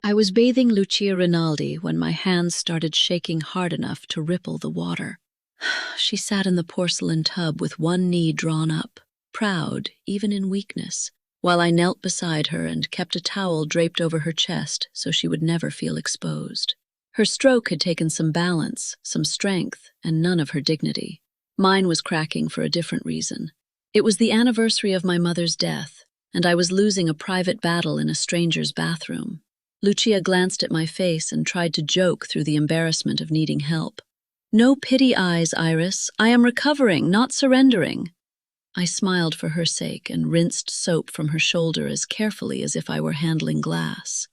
I was bathing Lucia Rinaldi when my hands started shaking hard enough to ripple the water. She sat in the porcelain tub with one knee drawn up, proud even in weakness, while I knelt beside her and kept a towel draped over her chest so she would never feel exposed. Her stroke had taken some balance, some strength, and none of her dignity. Mine was cracking for a different reason. It was the anniversary of my mother's death, and I was losing a private battle in a stranger's bathroom. Lucia glanced at my face and tried to joke through the embarrassment of needing help. "No pity eyes, Iris. I am recovering, not surrendering." I smiled for her sake and rinsed soap from her shoulder as carefully as if I were handling glass.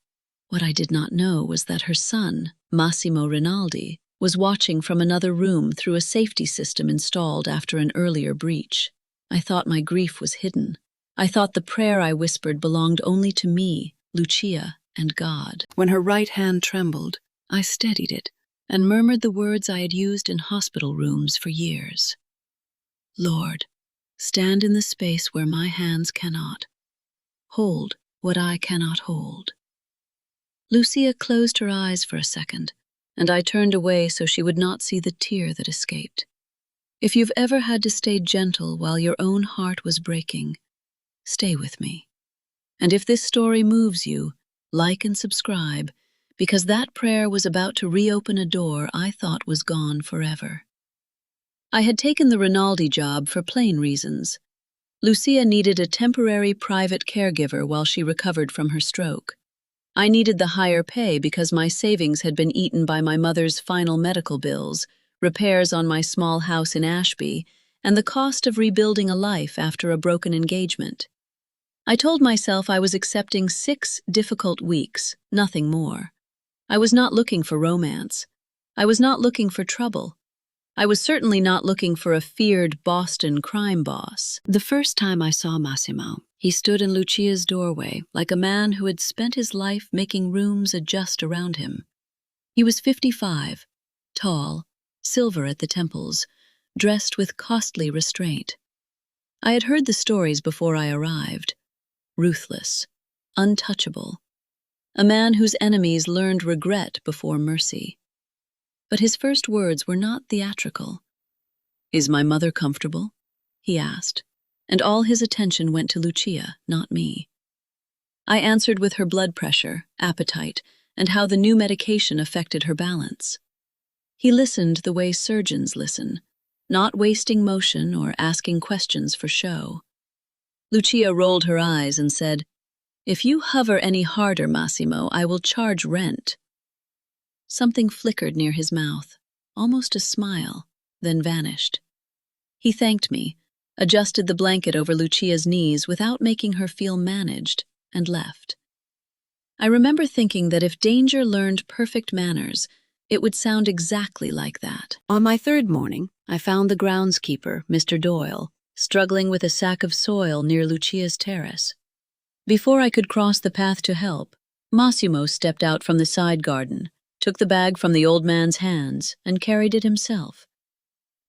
What I did not know was that her son, Massimo Rinaldi, was watching from another room through a safety system installed after an earlier breach. I thought my grief was hidden. I thought the prayer I whispered belonged only to me, Lucia, and God. When her right hand trembled, I steadied it and murmured the words I had used in hospital rooms for years. "Lord, stand in the space where my hands cannot. Hold what I cannot hold." Lucia closed her eyes for a second, and I turned away so she would not see the tear that escaped. If you've ever had to stay gentle while your own heart was breaking, stay with me. And if this story moves you, like and subscribe, because that prayer was about to reopen a door I thought was gone forever. I had taken the Rinaldi job for plain reasons. Lucia needed a temporary private caregiver while she recovered from her stroke. I needed the higher pay because my savings had been eaten by my mother's final medical bills, repairs on my small house in Ashby, and the cost of rebuilding a life after a broken engagement. I told myself I was accepting 6 difficult weeks, nothing more. I was not looking for romance. I was not looking for trouble. I was certainly not looking for a feared Boston crime boss. The first time I saw Massimo, he stood in Lucia's doorway like a man who had spent his life making rooms adjust around him. He was 55, tall, silver at the temples, dressed with costly restraint. I had heard the stories before I arrived. Ruthless, untouchable, a man whose enemies learned regret before mercy. But his first words were not theatrical. "Is my mother comfortable?" he asked, and all his attention went to Lucia, not me. I answered with her blood pressure, appetite, and how the new medication affected her balance. He listened the way surgeons listen, not wasting motion or asking questions for show. Lucia rolled her eyes and said, "If you hover any harder, Massimo, I will charge rent." Something flickered near his mouth, almost a smile, then vanished. He thanked me, adjusted the blanket over Lucia's knees without making her feel managed, and left. I remember thinking that if danger learned perfect manners, it would sound exactly like that. On my 3rd morning, I found the groundskeeper, Mr. Doyle, struggling with a sack of soil near Lucia's terrace. Before I could cross the path to help, Massimo stepped out from the side garden, took the bag from the old man's hands, and carried it himself.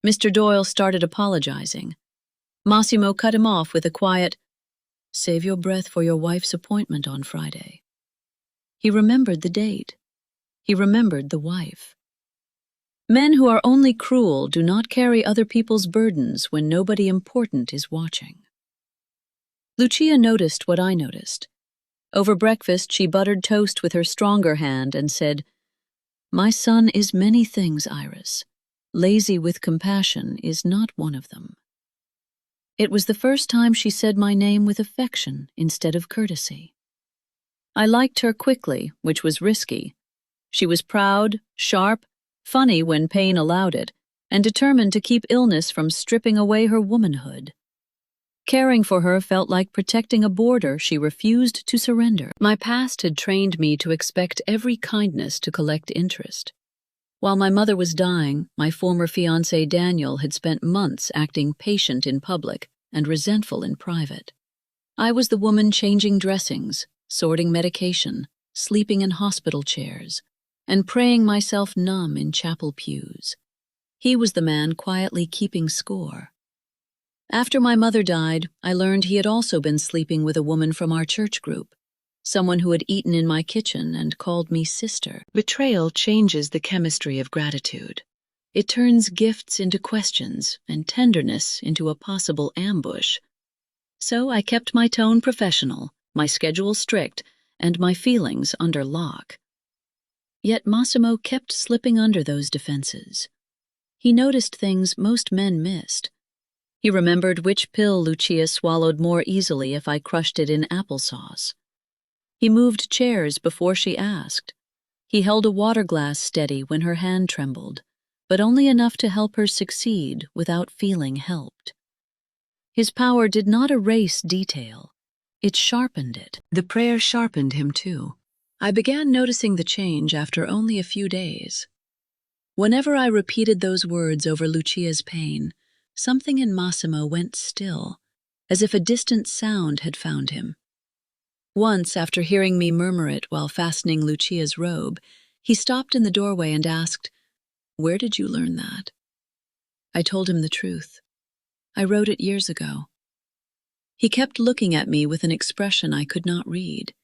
Mr. Doyle started apologizing. Massimo cut him off with a quiet, "Save your breath for your wife's appointment on Friday." He remembered the date. He remembered the wife. Men who are only cruel do not carry other people's burdens when nobody important is watching. Lucia noticed what I noticed. Over breakfast, she buttered toast with her stronger hand and said, "My son is many things, Iris. Lazy with compassion is not one of them." It was the first time she said my name with affection instead of courtesy. I liked her quickly, which was risky. She was proud, sharp, funny when pain allowed it, and determined to keep illness from stripping away her womanhood. Caring for her felt like protecting a border she refused to surrender. My past had trained me to expect every kindness to collect interest. While my mother was dying, my former fiancé Daniel had spent months acting patient in public and resentful in private. I was the woman changing dressings, sorting medication, sleeping in hospital chairs, and praying myself numb in chapel pews. He was the man quietly keeping score. After my mother died, I learned he had also been sleeping with a woman from our church group. someone who had eaten in my kitchen and called me sister. Betrayal changes the chemistry of gratitude. It turns gifts into questions and tenderness into a possible ambush. So I kept my tone professional, my schedule strict, and my feelings under lock. Yet Massimo kept slipping under those defenses. He noticed things most men missed. He remembered which pill Lucia swallowed more easily if I crushed it in applesauce. He moved chairs before she asked. He held a water glass steady when her hand trembled, but only enough to help her succeed without feeling helped. His power did not erase detail. It sharpened it. The prayer sharpened him too. I began noticing the change after only a few days. Whenever I repeated those words over Lucia's pain, something in Massimo went still, as if a distant sound had found him. Once, after hearing me murmur it while fastening Lucia's robe, he stopped in the doorway and asked, "Where did you learn that?" I told him the truth. I wrote it years ago. He kept looking at me with an expression I could not read.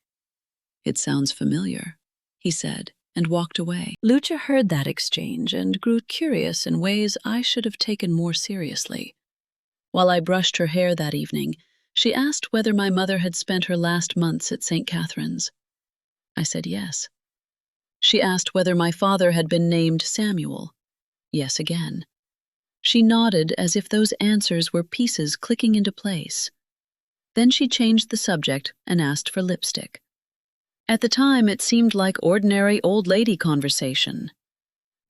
"It sounds familiar," he said, and walked away. Lucia heard that exchange and grew curious in ways I should have taken more seriously. While I brushed her hair that evening, she asked whether my mother had spent her last months at St. Catherine's. I said yes. She asked whether my father had been named Samuel. Yes again. She nodded as if those answers were pieces clicking into place. Then she changed the subject and asked for lipstick. At the time, it seemed like ordinary old lady conversation.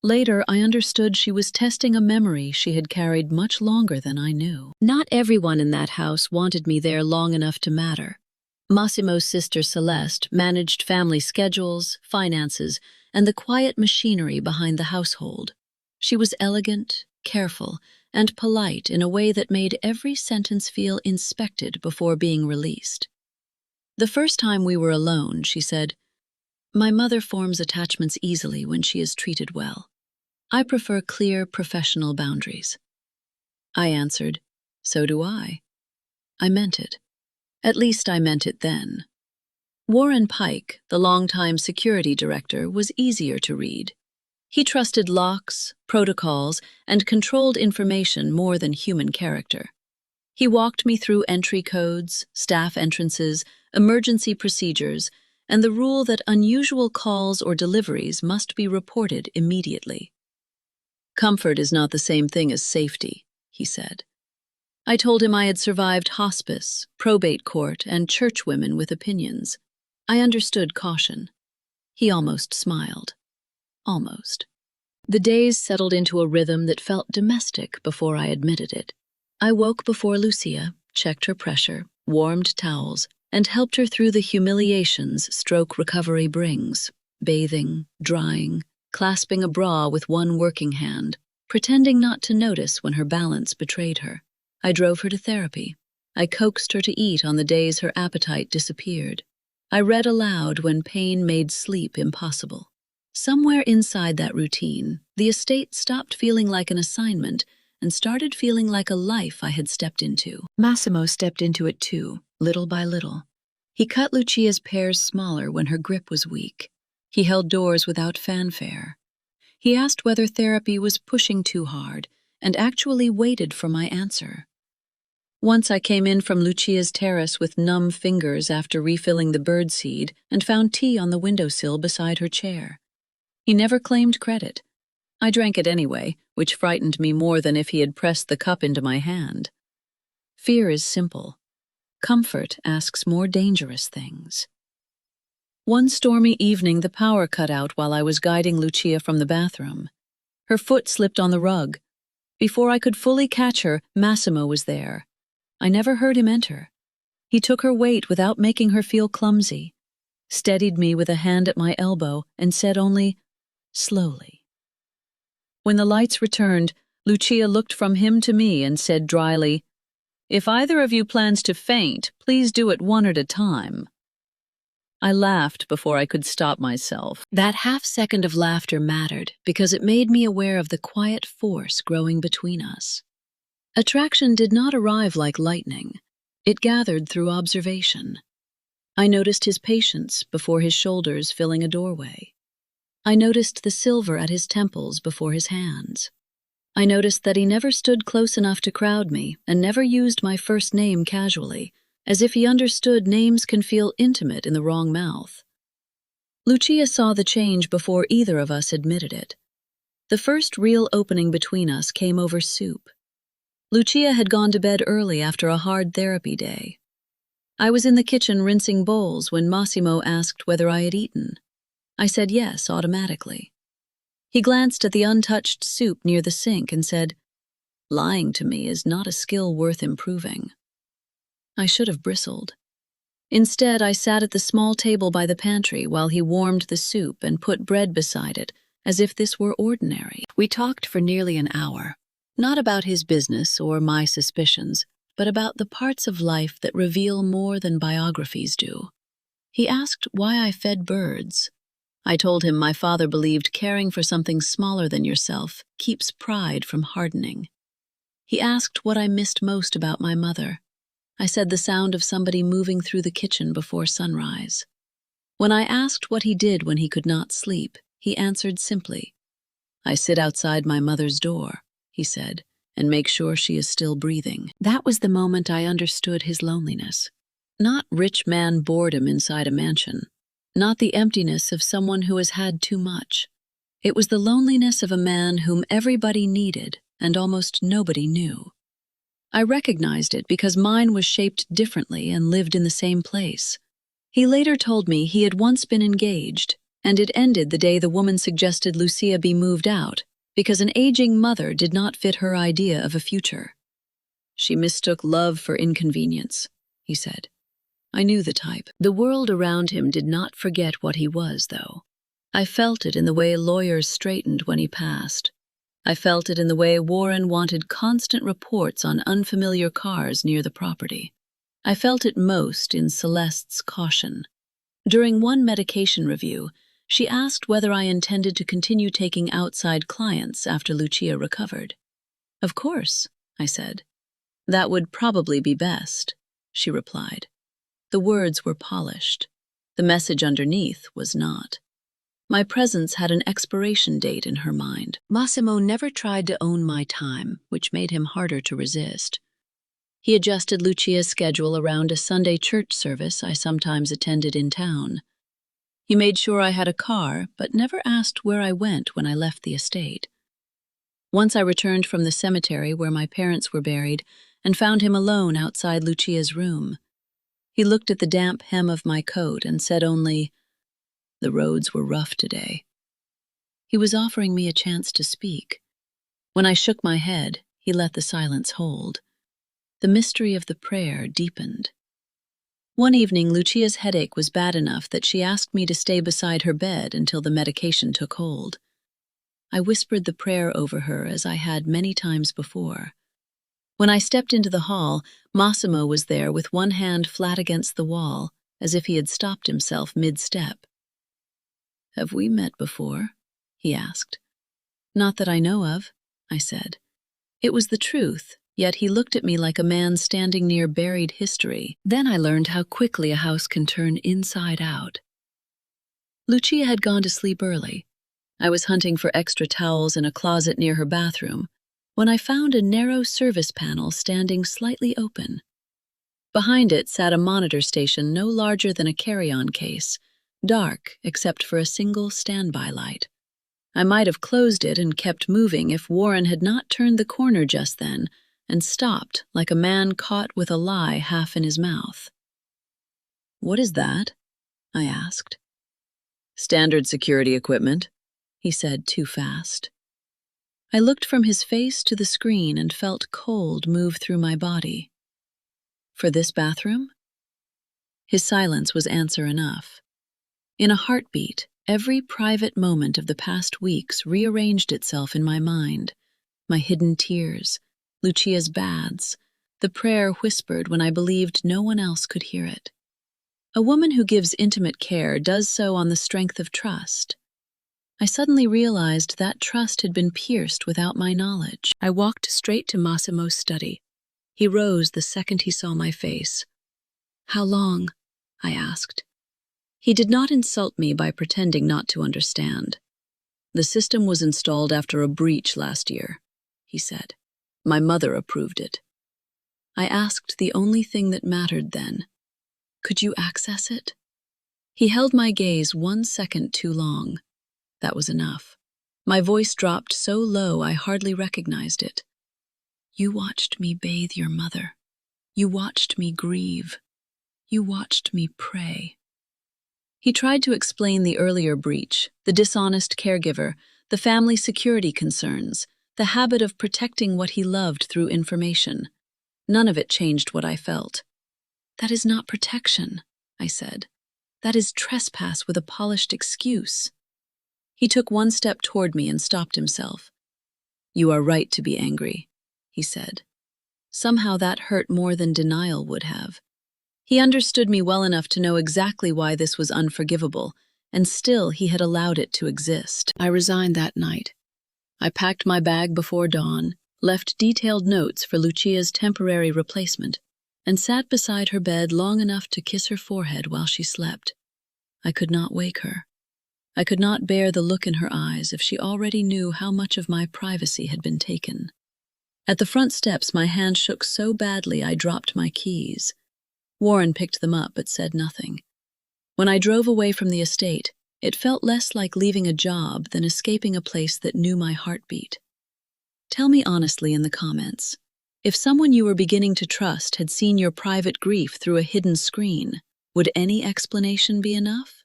Later, I understood she was testing a memory she had carried much longer than I knew. Not everyone in that house wanted me there long enough to matter. Massimo's sister Celeste managed family schedules, finances, and the quiet machinery behind the household. She was elegant, careful, and polite in a way that made every sentence feel inspected before being released. The first time we were alone, she said, "My mother forms attachments easily when she is treated well. I prefer clear professional boundaries." I answered, "So do I." I meant it. At least I meant it then. Warren Pike, the longtime security director, was easier to read. He trusted locks, protocols, and controlled information more than human character. He walked me through entry codes, staff entrances, emergency procedures, and the rule that unusual calls or deliveries must be reported immediately. "Comfort is not the same thing as safety," he said. I told him I had survived hospice, probate court, and churchwomen with opinions. I understood caution. He almost smiled. Almost. The days settled into a rhythm that felt domestic before I admitted it. I woke before Lucia, checked her pressure, warmed towels, and helped her through the humiliations stroke recovery brings, bathing, drying, clasping a bra with one working hand, pretending not to notice when her balance betrayed her. I drove her to therapy. I coaxed her to eat on the days her appetite disappeared. I read aloud when pain made sleep impossible. Somewhere inside that routine, the estate stopped feeling like an assignment and started feeling like a life I had stepped into. Massimo stepped into it too, little by little. He cut Lucia's pears smaller when her grip was weak. He held doors without fanfare. He asked whether therapy was pushing too hard and actually waited for my answer. Once I came in from Lucia's terrace with numb fingers after refilling the birdseed and found tea on the windowsill beside her chair. He never claimed credit. I drank it anyway, which frightened me more than if he had pressed the cup into my hand. Fear is simple. Comfort asks more dangerous things. One stormy evening, the power cut out while I was guiding Lucia from the bathroom. Her foot slipped on the rug. Before I could fully catch her, Massimo was there. I never heard him enter. He took her weight without making her feel clumsy, steadied me with a hand at my elbow, and said only, "Slowly." When the lights returned, Lucia looked from him to me and said dryly, "If either of you plans to faint, please do it one at a time." I laughed before I could stop myself. That half-second of laughter mattered because it made me aware of the quiet force growing between us. Attraction did not arrive like lightning. It gathered through observation. I noticed his patience before his shoulders filling a doorway. I noticed the silver at his temples before his hands. I noticed that he never stood close enough to crowd me and never used my first name casually, as if he understood names can feel intimate in the wrong mouth. Lucia saw the change before either of us admitted it. The first real opening between us came over soup. Lucia had gone to bed early after a hard therapy day. I was in the kitchen rinsing bowls when Massimo asked whether I had eaten. I said yes automatically. He glanced at the untouched soup near the sink and said, "Lying to me is not a skill worth improving." I should have bristled. Instead, I sat at the small table by the pantry while he warmed the soup and put bread beside it, as if this were ordinary. We talked for nearly an hour, not about his business or my suspicions, but about the parts of life that reveal more than biographies do. He asked why I fed birds. I told him my father believed caring for something smaller than yourself keeps pride from hardening. He asked what I missed most about my mother. I said the sound of somebody moving through the kitchen before sunrise. When I asked what he did when he could not sleep, he answered simply, "I sit outside my mother's door," he said, "and make sure she is still breathing." That was the moment I understood his loneliness. Not rich man boredom inside a mansion. Not the emptiness of someone who has had too much. It was the loneliness of a man whom everybody needed and almost nobody knew. I recognized it because mine was shaped differently and lived in the same place. He later told me he had once been engaged, and it ended the day the woman suggested Lucia be moved out because an aging mother did not fit her idea of a future. She mistook love for inconvenience, he said. I knew the type. The world around him did not forget what he was, though. I felt it in the way lawyers straightened when he passed. I felt it in the way Warren wanted constant reports on unfamiliar cars near the property. I felt it most in Celeste's caution. During one medication review, she asked whether I intended to continue taking outside clients after Lucia recovered. Of course, I said. That would probably be best, she replied. The words were polished. The message underneath was not. My presence had an expiration date in her mind. Massimo never tried to own my time, which made him harder to resist. He adjusted Lucia's schedule around a Sunday church service I sometimes attended in town. He made sure I had a car, but never asked where I went when I left the estate. Once I returned from the cemetery where my parents were buried and found him alone outside Lucia's room. He looked at the damp hem of my coat and said only, "The roads were rough today." He was offering me a chance to speak. When I shook my head, he let the silence hold. The mystery of the prayer deepened. One evening, Lucia's headache was bad enough that she asked me to stay beside her bed until the medication took hold. I whispered the prayer over her as I had many times before. When I stepped into the hall, Massimo was there with one hand flat against the wall, as if he had stopped himself mid-step. "Have we met before?" he asked. "Not that I know of," I said. It was the truth, yet he looked at me like a man standing near buried history. Then I learned how quickly a house can turn inside out. Lucia had gone to sleep early. I was hunting for extra towels in a closet near her bathroom when I found a narrow service panel standing slightly open. Behind it sat a monitor station no larger than a carry-on case, dark except for a single standby light. I might have closed it and kept moving if Warren had not turned the corner just then and stopped like a man caught with a lie half in his mouth. "What is that?" I asked. "Standard security equipment," he said too fast. I looked from his face to the screen and felt cold move through my body. "For this bathroom?" His silence was answer enough. In a heartbeat, every private moment of the past weeks rearranged itself in my mind. My hidden tears, Lucia's baths, the prayer whispered when I believed no one else could hear it. A woman who gives intimate care does so on the strength of trust. I suddenly realized that trust had been pierced without my knowledge. I walked straight to Massimo's study. He rose the second he saw my face. "How long?" I asked. He did not insult me by pretending not to understand. The system was installed after a breach last year, he said. My mother approved it. I asked the only thing that mattered then. Could you access it? He held my gaze 1 second too long. That was enough. My voice dropped so low I hardly recognized it. You watched me bathe your mother. You watched me grieve. You watched me pray. He tried to explain the earlier breach, the dishonest caregiver, the family security concerns, the habit of protecting what he loved through information. None of it changed what I felt. That is not protection, I said. That is trespass with a polished excuse. He took 1 step toward me and stopped himself. You are right to be angry, he said. Somehow that hurt more than denial would have. He understood me well enough to know exactly why this was unforgivable, and still he had allowed it to exist. I resigned that night. I packed my bag before dawn, left detailed notes for Lucia's temporary replacement, and sat beside her bed long enough to kiss her forehead while she slept. I could not wake her. I could not bear the look in her eyes if she already knew how much of my privacy had been taken. At the front steps, my hand shook so badly I dropped my keys. Warren picked them up but said nothing. When I drove away from the estate, it felt less like leaving a job than escaping a place that knew my heartbeat. Tell me honestly in the comments, if someone you were beginning to trust had seen your private grief through a hidden screen, would any explanation be enough?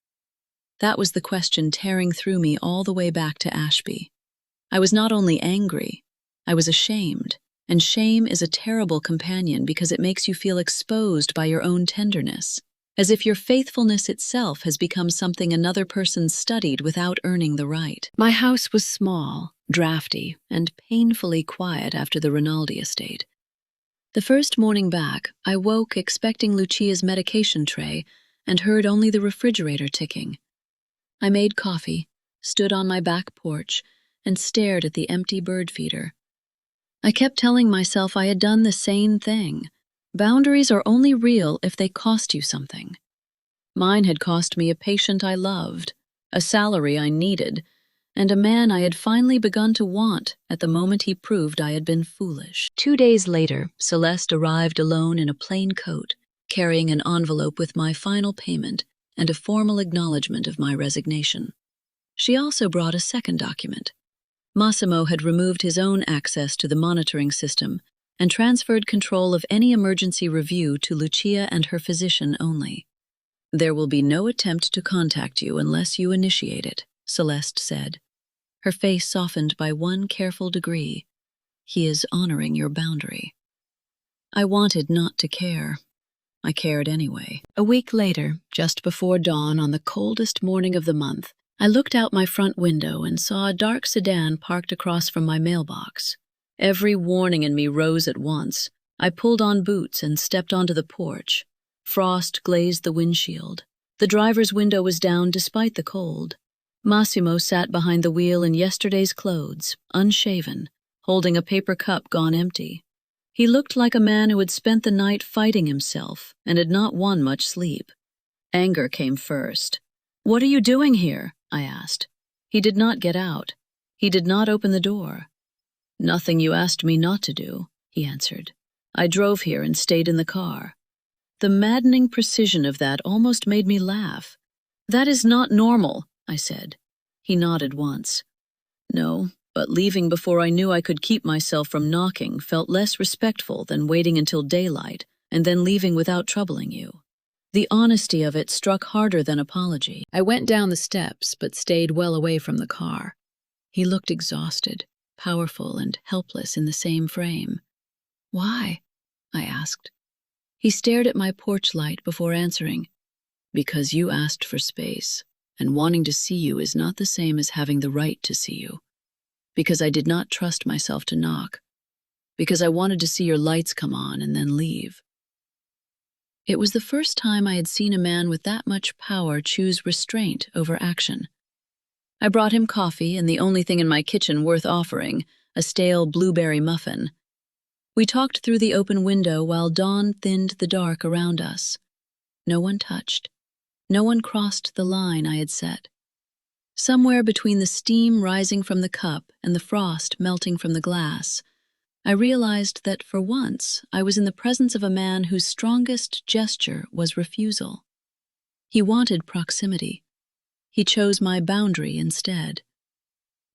That was the question tearing through me all the way back to Ashby. I was not only angry, I was ashamed, and shame is a terrible companion because it makes you feel exposed by your own tenderness, as if your faithfulness itself has become something another person studied without earning the right. My house was small, drafty, and painfully quiet after the Rinaldi estate. The first morning back, I woke expecting Lucia's medication tray and heard only the refrigerator ticking. I made coffee, stood on my back porch, and stared at the empty bird feeder. I kept telling myself I had done the sane thing. Boundaries are only real if they cost you something. Mine had cost me a patient I loved, a salary I needed, and a man I had finally begun to want at the moment he proved I had been foolish. 2 days later, Celeste arrived alone in a plain coat, carrying an envelope with my final payment and a formal acknowledgement of my resignation. She also brought a second document. Massimo had removed his own access to the monitoring system and transferred control of any emergency review to Lucia and her physician only. There will be no attempt to contact you unless you initiate it, Celeste said. Her face softened by one careful degree. He is honoring your boundary. I wanted not to care. I cared anyway. A week later, just before dawn on the coldest morning of the month, I looked out my front window and saw a dark sedan parked across from my mailbox. Every warning in me rose at once. I pulled on boots and stepped onto the porch. Frost glazed the windshield. The driver's window was down despite the cold. Massimo sat behind the wheel in yesterday's clothes, unshaven, holding a paper cup gone empty. He looked like a man who had spent the night fighting himself and had not won much sleep. Anger came first. "What are you doing here?" I asked. He did not get out. He did not open the door. "Nothing you asked me not to do," he answered. "I drove here and stayed in the car." The maddening precision of that almost made me laugh. "That is not normal," I said. He nodded once. "No, but leaving before I knew I could keep myself from knocking felt less respectful than waiting until daylight and then leaving without troubling you." The honesty of it struck harder than apology. I went down the steps but stayed well away from the car. He looked exhausted, powerful and helpless in the same frame. "Why?" I asked. He stared at my porch light before answering. "Because you asked for space, and wanting to see you is not the same as having the right to see you. Because I did not trust myself to knock. Because I wanted to see your lights come on and then leave." It was the first time I had seen a man with that much power choose restraint over action. I brought him coffee and the only thing in my kitchen worth offering, a stale blueberry muffin. We talked through the open window while dawn thinned the dark around us. No one touched. No one crossed the line I had set. Somewhere between the steam rising from the cup and the frost melting from the glass, I realized that for once I was in the presence of a man whose strongest gesture was refusal. He wanted proximity. He chose my boundary instead.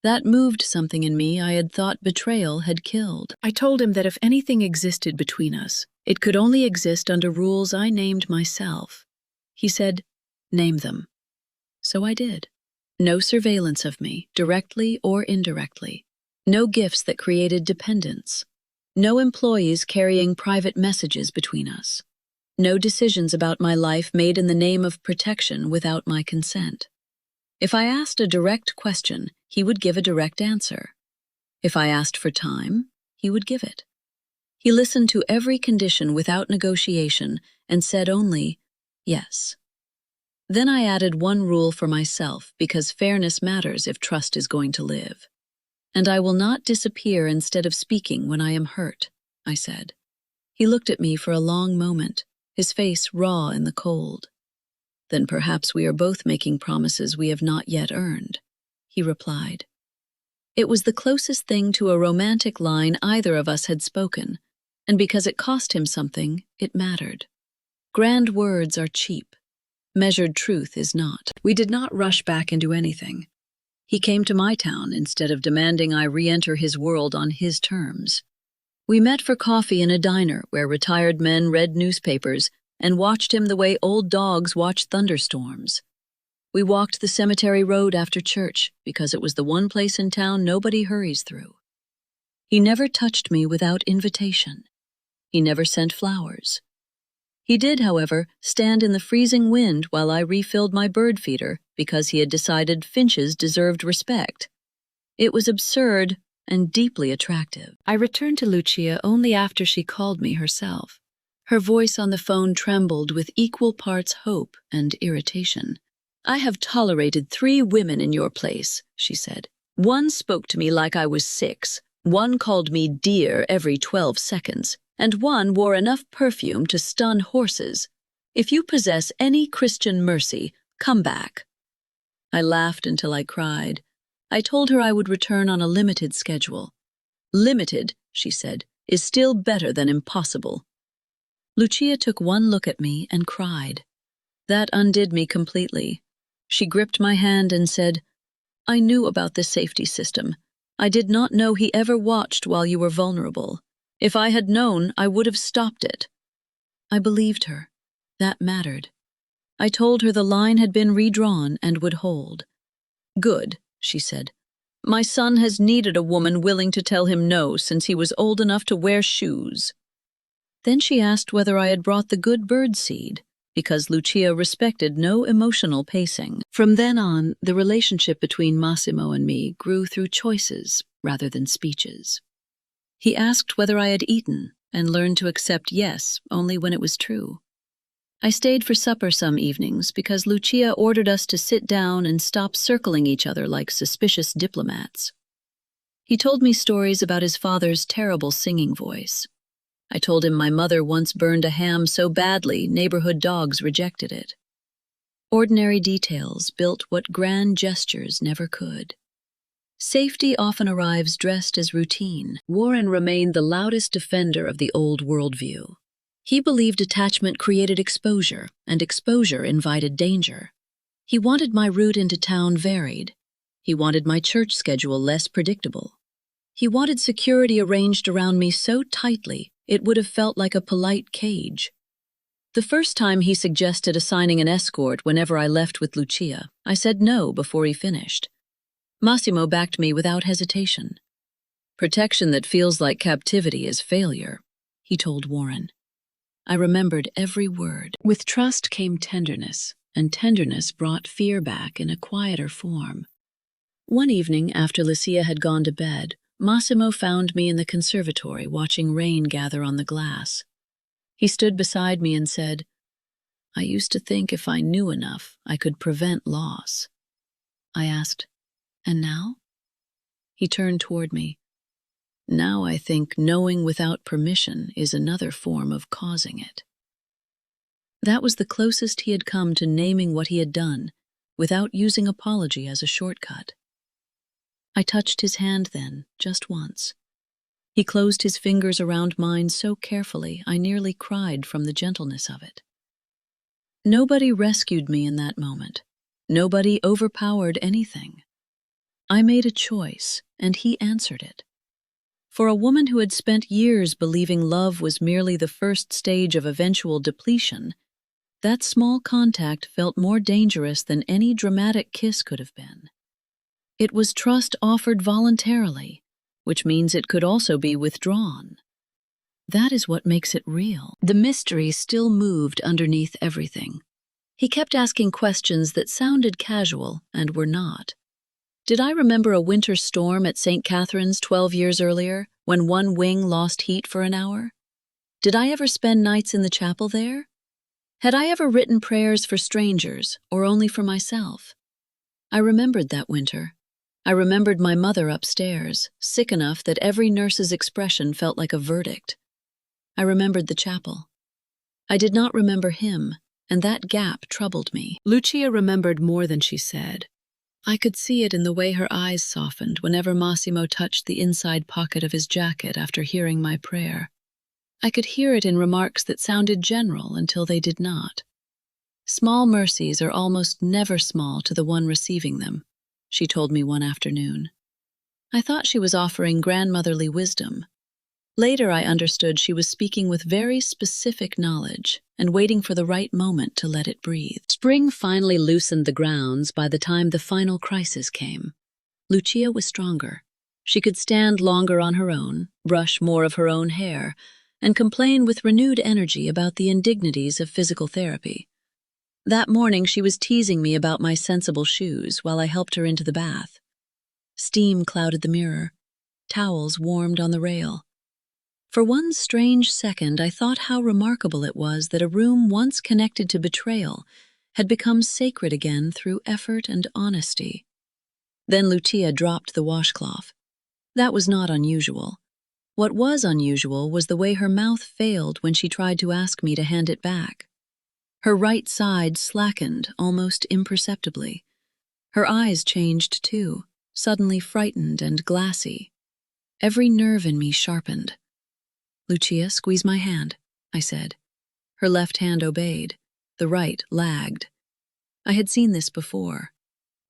That moved something in me I had thought betrayal had killed. I told him that if anything existed between us, it could only exist under rules I named myself. He said, "Name them." So I did. No surveillance of me, directly or indirectly. No gifts that created dependence. No employees carrying private messages between us. No decisions about my life made in the name of protection without my consent. If I asked a direct question, he would give a direct answer. If I asked for time, he would give it. He listened to every condition without negotiation and said only, yes. Then I added one rule for myself because fairness matters if trust is going to live. And I will not disappear instead of speaking when I am hurt, I said. He looked at me for a long moment, his face raw in the cold. Then perhaps we are both making promises we have not yet earned, he replied. It was the closest thing to a romantic line either of us had spoken, and because it cost him something, it mattered. Grand words are cheap. Measured truth is not. We did not rush back into anything. He came to my town instead of demanding I re-enter his world on his terms. We met for coffee in a diner where retired men read newspapers and watched him the way old dogs watch thunderstorms. We walked the cemetery road after church because it was the one place in town nobody hurries through. He never touched me without invitation. He never sent flowers. He did, however, stand in the freezing wind while I refilled my bird feeder because he had decided finches deserved respect. It was absurd and deeply attractive. I returned to Lucia only after she called me herself. Her voice on the phone trembled with equal parts hope and irritation. "I have tolerated 3 women in your place," she said. "One spoke to me like I was 6, one called me dear every 12 seconds, and one wore enough perfume to stun horses. If you possess any Christian mercy, come back." I laughed until I cried. I told her I would return on a limited schedule. "Limited," she said, "is still better than impossible." Lucia took one look at me and cried. That undid me completely. She gripped my hand and said, "I knew about the safety system. I did not know he ever watched while you were vulnerable. If I had known, I would have stopped it." I believed her. That mattered. I told her the line had been redrawn and would hold. "Good," she said. "My son has needed a woman willing to tell him no since he was old enough to wear shoes." Then she asked whether I had brought the good bird seed, because Lucia respected no emotional pacing. From then on, the relationship between Massimo and me grew through choices rather than speeches. He asked whether I had eaten and learned to accept yes only when it was true. I stayed for supper some evenings because Lucia ordered us to sit down and stop circling each other like suspicious diplomats. He told me stories about his father's terrible singing voice. I told him my mother once burned a ham so badly neighborhood dogs rejected it. Ordinary details built what grand gestures never could. Safety often arrives dressed as routine. Warren remained the loudest defender of the old worldview. He believed attachment created exposure, and exposure invited danger. He wanted my route into town varied. He wanted my church schedule less predictable. He wanted security arranged around me so tightly it would have felt like a polite cage. The first time he suggested assigning an escort whenever I left with Lucia, I said no before he finished. Massimo backed me without hesitation. "Protection that feels like captivity is failure," he told Warren. I remembered every word. With trust came tenderness, and tenderness brought fear back in a quieter form. One evening, after Lucia had gone to bed, Massimo found me in the conservatory watching rain gather on the glass. He stood beside me and said, "I used to think if I knew enough, I could prevent loss." I asked, "And now?" He turned toward me. "Now I think knowing without permission is another form of causing it." That was the closest he had come to naming what he had done, without using apology as a shortcut. I touched his hand then, just once. He closed his fingers around mine so carefully I nearly cried from the gentleness of it. Nobody rescued me in that moment. Nobody overpowered anything. I made a choice, and he answered it. For a woman who had spent years believing love was merely the first stage of eventual depletion, that small contact felt more dangerous than any dramatic kiss could have been. It was trust offered voluntarily, which means it could also be withdrawn. That is what makes it real. The mystery still moved underneath everything. He kept asking questions that sounded casual and were not. Did I remember a winter storm at St. Catherine's 12 years earlier, when one wing lost heat for an hour? Did I ever spend nights in the chapel there? Had I ever written prayers for strangers, or only for myself? I remembered that winter. I remembered my mother upstairs, sick enough that every nurse's expression felt like a verdict. I remembered the chapel. I did not remember him, and that gap troubled me. Lucia remembered more than she said. I could see it in the way her eyes softened whenever Massimo touched the inside pocket of his jacket after hearing my prayer. I could hear it in remarks that sounded general until they did not. Small mercies are almost never small to the one receiving them, she told me one afternoon. I thought she was offering grandmotherly wisdom. Later I understood she was speaking with very specific knowledge and waiting for the right moment to let it breathe. Spring finally loosened the grounds by the time the final crisis came. Lucia was stronger. She could stand longer on her own, brush more of her own hair, and complain with renewed energy about the indignities of physical therapy. That morning she was teasing me about my sensible shoes while I helped her into the bath. Steam clouded the mirror. Towels warmed on the rail. For one strange second I thought how remarkable it was that a room once connected to betrayal had become sacred again through effort and honesty. Then Lucia dropped the washcloth. That was not unusual. What was unusual was the way her mouth failed when she tried to ask me to hand it back. Her right side slackened almost imperceptibly. Her eyes changed too, suddenly frightened and glassy. Every nerve in me sharpened. "Lucia, squeeze my hand," I said. Her left hand obeyed. The right lagged. I had seen this before.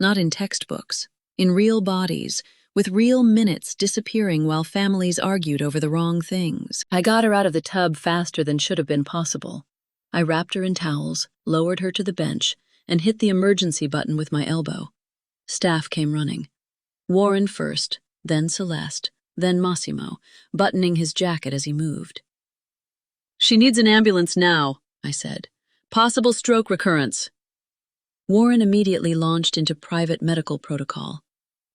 Not in textbooks, in real bodies, with real minutes disappearing while families argued over the wrong things. I got her out of the tub faster than should have been possible. I wrapped her in towels, lowered her to the bench, and hit the emergency button with my elbow. Staff came running. Warren first, then Celeste, then Massimo, buttoning his jacket as he moved. "She needs an ambulance now," I said. "Possible stroke recurrence." Warren immediately launched into private medical protocol.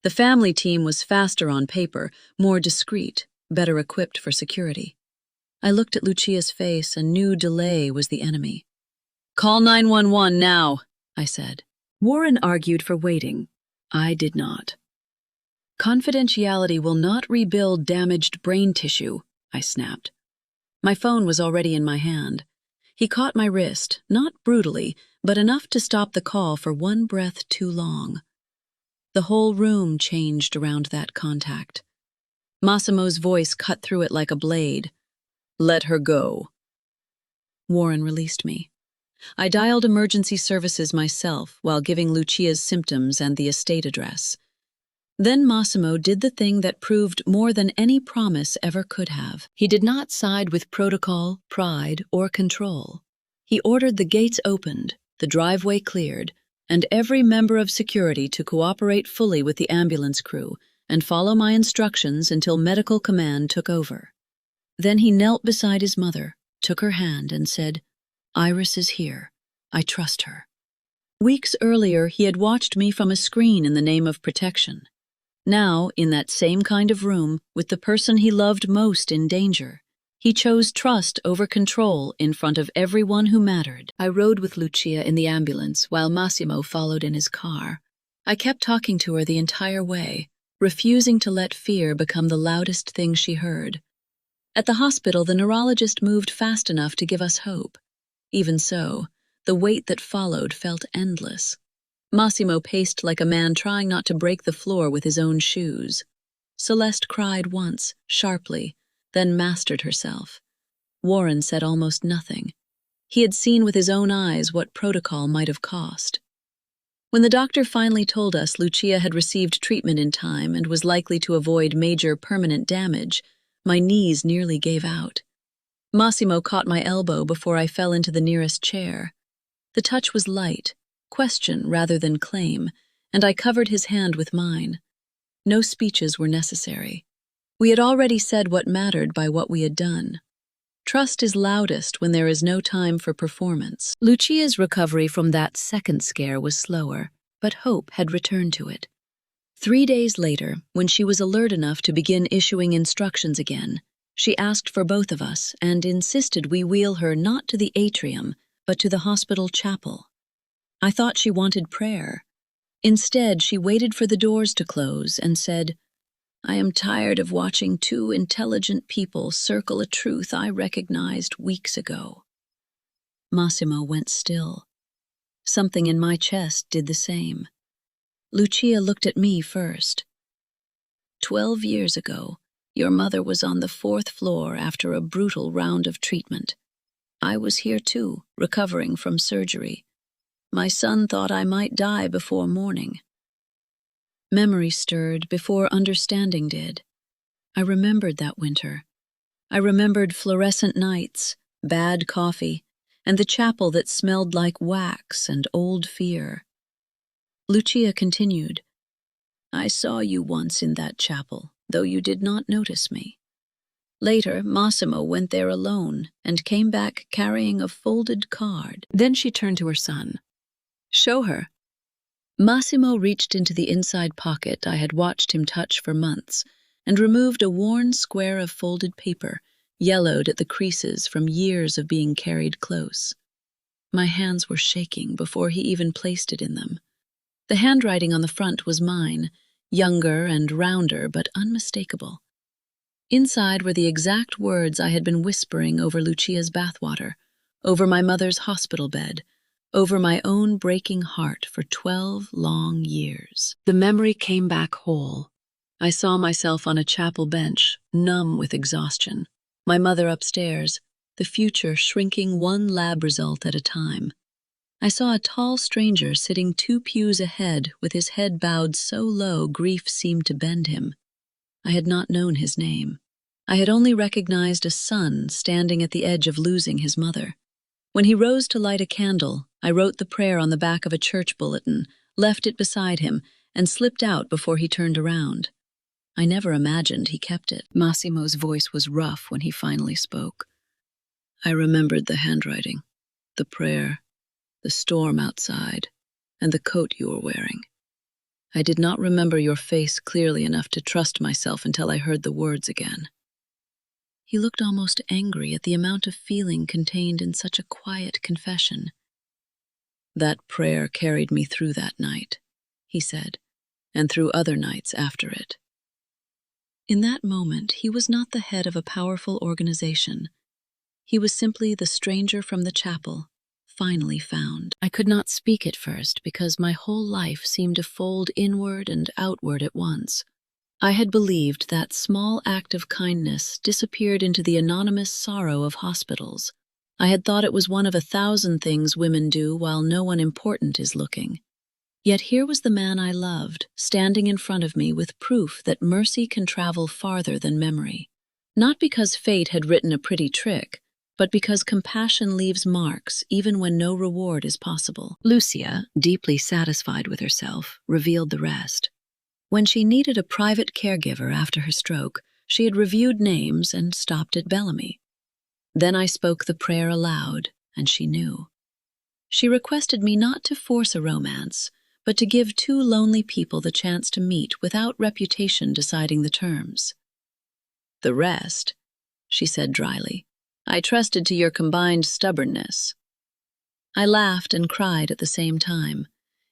The family team was faster on paper, more discreet, better equipped for security. I looked at Lucia's face and knew delay was the enemy. "Call 911 now," I said. Warren argued for waiting. I did not. "Confidentiality will not rebuild damaged brain tissue," I snapped. My phone was already in my hand. He caught my wrist, not brutally, but enough to stop the call for one breath too long. The whole room changed around that contact. Massimo's voice cut through it like a blade. "Let her go." Warren released me. I dialed emergency services myself while giving Lucia's symptoms and the estate address. Then Massimo did the thing that proved more than any promise ever could have. He did not side with protocol, pride, or control. He ordered the gates opened, the driveway cleared, and every member of security to cooperate fully with the ambulance crew and follow my instructions until medical command took over. Then he knelt beside his mother, took her hand, and said, "Iris is here. I trust her." Weeks earlier, he had watched me from a screen in the name of protection. Now, in that same kind of room, with the person he loved most in danger, he chose trust over control in front of everyone who mattered. I rode with Lucia in the ambulance while Massimo followed in his car. I kept talking to her the entire way, refusing to let fear become the loudest thing she heard. At the hospital, the neurologist moved fast enough to give us hope. Even so, the wait that followed felt endless. Massimo paced like a man trying not to break the floor with his own shoes. Celeste cried once, sharply, then mastered herself. Warren said almost nothing. He had seen with his own eyes what protocol might have cost. When the doctor finally told us Lucia had received treatment in time and was likely to avoid major permanent damage, my knees nearly gave out. Massimo caught my elbow before I fell into the nearest chair. The touch was light, question rather than claim, and I covered his hand with mine. No speeches were necessary. We had already said what mattered by what we had done. Trust is loudest when there is no time for performance. Lucia's recovery from that second scare was slower, but hope had returned to it. 3 days later, when she was alert enough to begin issuing instructions again, she asked for both of us and insisted we wheel her not to the atrium, but to the hospital chapel. I thought she wanted prayer. Instead, she waited for the doors to close and said, "I am tired of watching two intelligent people circle a truth I recognized weeks ago." Massimo went still. Something in my chest did the same. Lucia looked at me first. 12 years ago, your mother was on the 4th floor after a brutal round of treatment. I was here too, recovering from surgery. My son thought I might die before morning. Memory stirred before understanding did. I remembered that winter. I remembered fluorescent nights, bad coffee, and the chapel that smelled like wax and old fear. Lucia continued, "I saw you once in that chapel, though you did not notice me. Later, Massimo went there alone and came back carrying a folded card." Then she turned to her son. "Show her." Massimo reached into the inside pocket I had watched him touch for months and removed a worn square of folded paper, yellowed at the creases from years of being carried close. My hands were shaking before he even placed it in them. The handwriting on the front was mine, younger and rounder but unmistakable. Inside were the exact words I had been whispering over Lucia's bathwater, over my mother's hospital bed, over my own breaking heart for 12 long years. The memory came back whole. I saw myself on a chapel bench, numb with exhaustion. My mother upstairs, the future shrinking one lab result at a time. I saw a tall stranger sitting 2 pews ahead with his head bowed so low grief seemed to bend him. I had not known his name. I had only recognized a son standing at the edge of losing his mother. When he rose to light a candle, I wrote the prayer on the back of a church bulletin, left it beside him, and slipped out before he turned around. I never imagined he kept it. Massimo's voice was rough when he finally spoke. I remembered the handwriting, the prayer, the storm outside, and the coat you were wearing. I did not remember your face clearly enough to trust myself until I heard the words again. He looked almost angry at the amount of feeling contained in such a quiet confession. That prayer carried me through that night, he said, and through other nights after it. In that moment, he was not the head of a powerful organization. He was simply the stranger from the chapel, finally found. I could not speak at first because my whole life seemed to fold inward and outward at once. I had believed that small act of kindness disappeared into the anonymous sorrow of hospitals. I had thought it was one of 1,000 things women do while no one important is looking. Yet here was the man I loved, standing in front of me with proof that mercy can travel farther than memory. Not because fate had written a pretty trick, but because compassion leaves marks even when no reward is possible. Lucia, deeply satisfied with herself, revealed the rest. When she needed a private caregiver after her stroke, she had reviewed names and stopped at Bellamy. Then I spoke the prayer aloud, and she knew. She requested me not to force a romance, but to give 2 lonely people the chance to meet without reputation deciding the terms. The rest, she said dryly, I trusted to your combined stubbornness. I laughed and cried at the same time.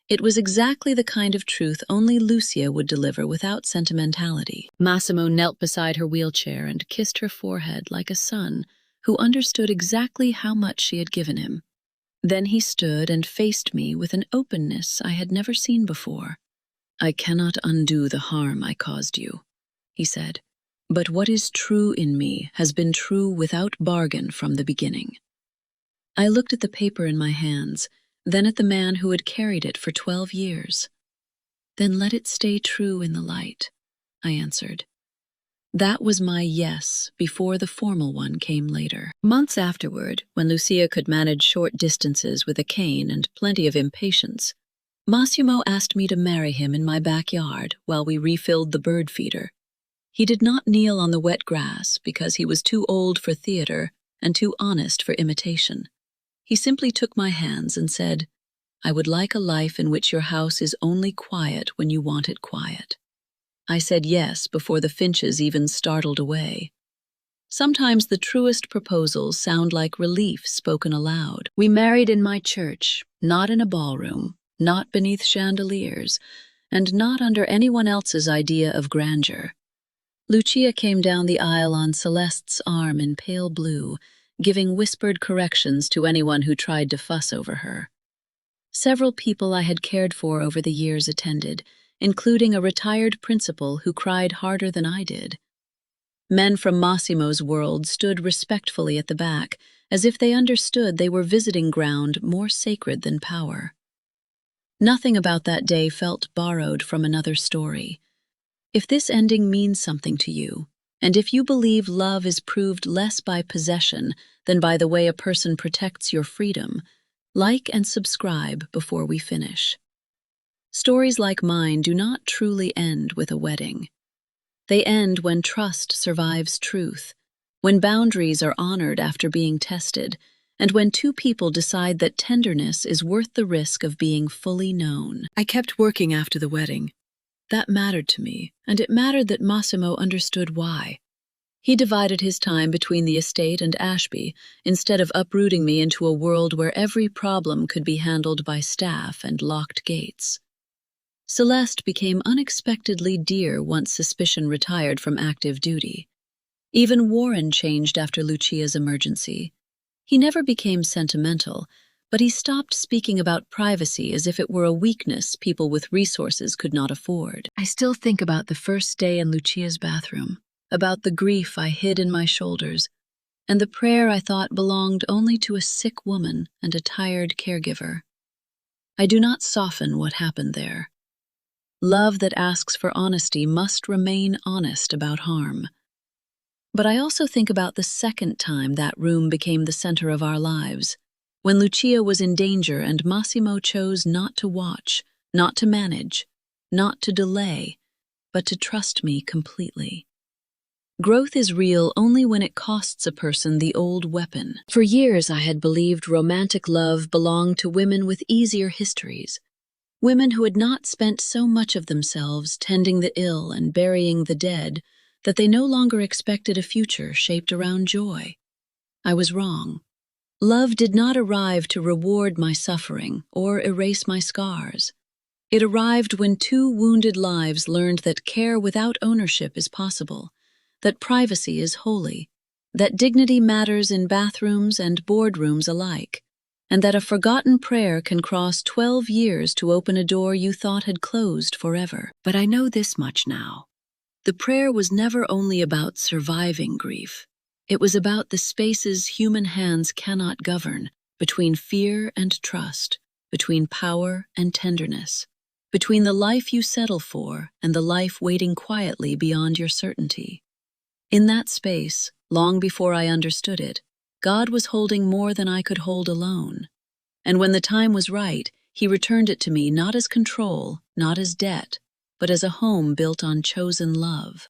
It was exactly the kind of truth only Lucia would deliver without sentimentality. Massimo knelt beside her wheelchair and kissed her forehead like a son who understood exactly how much she had given him. Then he stood and faced me with an openness I had never seen before. "I cannot undo the harm I caused you," he said, "but what is true in me has been true without bargain from the beginning." I looked at the paper in my hands, then at the man who had carried it for 12 years. "Then let it stay true in the light," I answered. That was my yes before the formal one came later. Months afterward, when Lucia could manage short distances with a cane and plenty of impatience, Massimo asked me to marry him in my backyard while we refilled the bird feeder. He did not kneel on the wet grass because he was too old for theater and too honest for imitation. He simply took my hands and said, "I would like a life in which your house is only quiet when you want it quiet." I said yes before the finches even startled away. Sometimes the truest proposals sound like relief spoken aloud. We married in my church, not in a ballroom, not beneath chandeliers, and not under anyone else's idea of grandeur. Lucia came down the aisle on Celeste's arm in pale blue, giving whispered corrections to anyone who tried to fuss over her. Several people I had cared for over the years attended, including a retired principal who cried harder than I did. Men from Massimo's world stood respectfully at the back, as if they understood they were visiting ground more sacred than power. Nothing about that day felt borrowed from another story. If this ending means something to you, and if you believe love is proved less by possession than by the way a person protects your freedom, like and subscribe before we finish. Stories like mine do not truly end with a wedding. They end when trust survives truth, when boundaries are honored after being tested, and when two people decide that tenderness is worth the risk of being fully known. I kept working after the wedding. That mattered to me, and it mattered that Massimo understood why. He divided his time between the estate and Ashby, instead of uprooting me into a world where every problem could be handled by staff and locked gates. Celeste became unexpectedly dear once suspicion retired from active duty. Even Warren changed after Lucia's emergency. He never became sentimental, but he stopped speaking about privacy as if it were a weakness people with resources could not afford. I still think about the first day in Lucia's bathroom, about the grief I hid in my shoulders, and the prayer I thought belonged only to a sick woman and a tired caregiver. I do not soften what happened there. Love that asks for honesty must remain honest about harm. But I also think about the second time that room became the center of our lives, when Lucia was in danger and Massimo chose not to watch, not to manage, not to delay, but to trust me completely. Growth is real only when it costs a person the old weapon. For years I had believed romantic love belonged to women with easier histories, women who had not spent so much of themselves tending the ill and burying the dead that they no longer expected a future shaped around joy. I was wrong. Love did not arrive to reward my suffering or erase my scars. It arrived when two wounded lives learned that care without ownership is possible, that privacy is holy, that dignity matters in bathrooms and boardrooms alike, and that a forgotten prayer can cross 12 years to open a door you thought had closed forever. But I know this much now. The prayer was never only about surviving grief. It was about the spaces human hands cannot govern, between fear and trust, between power and tenderness, between the life you settle for and the life waiting quietly beyond your certainty. In that space, long before I understood it, God was holding more than I could hold alone. And when the time was right, He returned it to me not as control, not as debt, but as a home built on chosen love.